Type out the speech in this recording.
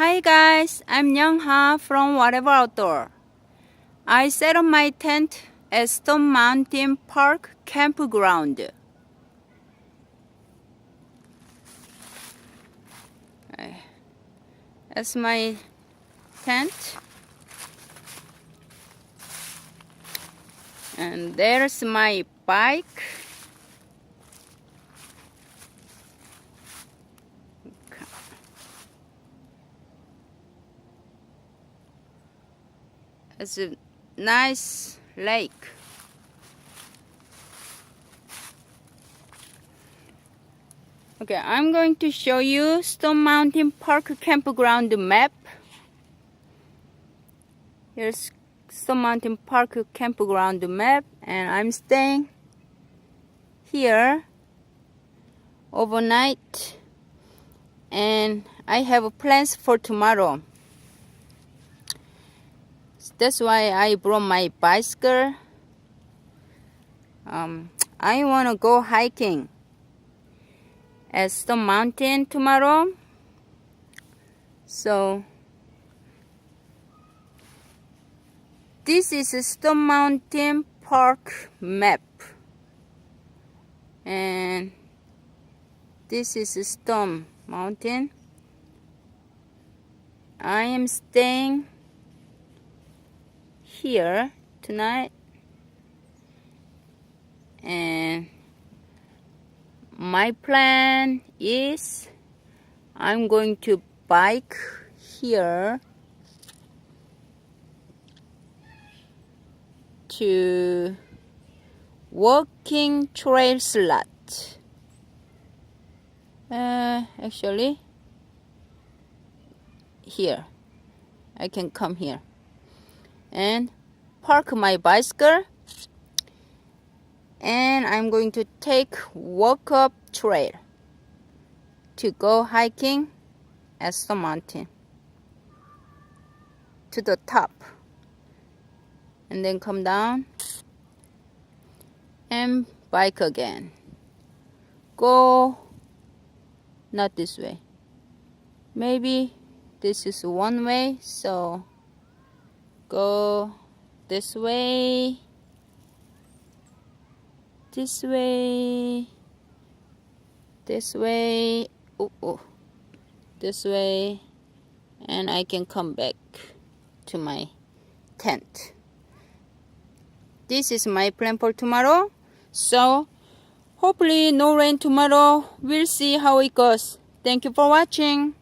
Hi guys, I'm Youngha from Whatever Outdoor. I set up my tent at Stone Mountain Park Campground. That's my tent. And there's my bike. It's a nice lake. Okay, I'm going to show you Stone Mountain Park Campground map. Here's Stone Mountain Park Campground map, and I'm staying here overnight, and I have plans for tomorrow. That's why I brought my bicycle. I want to go hiking at Stone Mountain tomorrow. So this is a Stone Mountain Park map, and this is a Stone Mountain. I am staying here tonight, and my plan is I'm going to bike here to walking trail slot. Actually here I can come here and park my bicycle, and I'm going to take walk up trail to go hiking at Stone Mountain to the top, and then come down and bike again. Go not this way, maybe this is one way, so go this way, this way, this way, this way, and I can come back to my tent. This is my plan for tomorrow, so hopefully no rain tomorrow. We'll see how it goes. Thank you for watching.